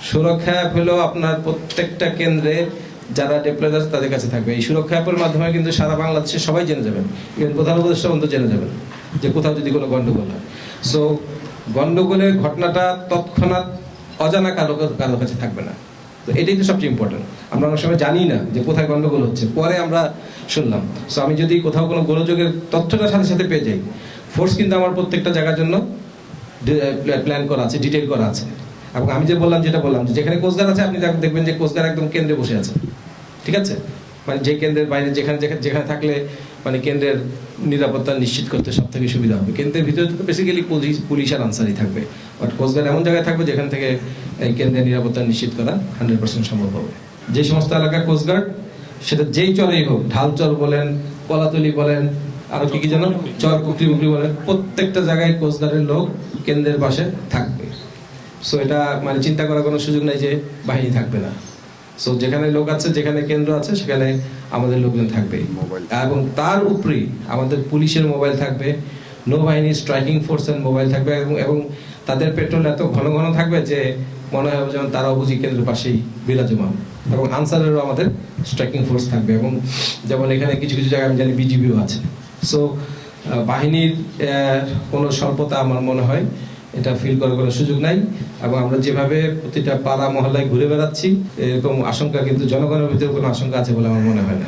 সুরক্ষা অ্যাপ হলো আপনার প্রত্যেকটা কেন্দ্রে যারা ডিপ্লয়েড আছে তাদের কাছে থাকবে। এই সুরক্ষা অ্যাপের মাধ্যমে কিন্তু সারা বাংলাদেশে সবাই জেনে যাবেন, ইভেন প্রধান উপদেষ্টা পর্যন্ত জেনে যাবেন যে কোথাও যদি কোনো গন্ডগোল হয়। সো গন্ডগোলের ঘটনাটা তৎক্ষণাৎ অজানা কারো কাছে থাকবে না। তো এটাই তো সবচেয়ে ইম্পর্টেন্ট। আমরা অনেক সময় জানি না যে কোথায় গন্ডগোল হচ্ছে, পরে আমরা শুনলাম। সো আমি যদি কোথাও কোনো গোলযোগের তথ্যটা সাথে সাথে পেয়ে যাই, ফোর্স কিন্তু আমার প্রত্যেকটা জায়গার জন্য প্ল্যান করা আছে, ডিটেল করা আছে। এবং আমি যে বললাম, যেটা বললাম, যে যেখানে কোস্টগার্ড আছে আপনি দেখবেন যে কোস্টগার্ড একদম কেন্দ্রে বসে আছে, ঠিক আছে? মানে যে কেন্দ্রের বাইরে যেখানে যেখানে থাকলে মানে কেন্দ্রের নিরাপত্তা নিশ্চিত করতে সব থেকে সুবিধা হবে। কেন্দ্রের ভিতরে তো বেসিক্যালি পুলিশ আর আনসারই থাকবে, বাট কোস্টগার্ড এমন জায়গায় থাকবে যেখান থেকে এই কেন্দ্রের নিরাপত্তা নিশ্চিত করা 100% সম্ভব হবে। যে সমস্ত এলাকায় কোস্টগার্ড, সেটা যেই চরেই হোক, ঢালচর বলেন, কলাতলি বলেন, আরো কি যেন চর কুকরি বলেন, প্রত্যেকটা জায়গায় কোস্টগার্ডের লোক কেন্দ্রের পাশে থাকবে। সো এটা মানে চিন্তা করার কোনো সুযোগ নাই যে বাহিনী থাকবে না। সো যেখানে লোক আছে, যেখানে কেন্দ্র আছে, সেখানে আমাদের লোকজন থাকবে। এবং তার উপরেই আমাদের পুলিশের মোবাইল থাকবে, নৌবাহিনীর স্ট্রাইকিং ফোর্সের মোবাইল থাকবে, এবং তাদের পেট্রোল এত ঘন ঘন থাকবে যে মনে হবে যেমন তারাও বুঝি কেন্দ্রের পাশেই বিরাজমান। এবং আনসারেরও আমাদের স্ট্রাইকিং ফোর্স থাকবে, এবং যেমন এখানে কিছু কিছু জায়গায় আমি জানি বিজিবিও আছে। সো বাহিনীর কোনো স্বল্পতা আমার মনে হয় এটা ফিল করার কোনো সুযোগ নাই। এবং আমরা যেভাবে প্রতিটা পাড়া মহল্লায় ঘুরে বেড়াচ্ছি, এরকম আশঙ্কা কিন্তু জনগণের ভিতরে কোনো আশঙ্কা আছে বলে আমার মনে হয় না।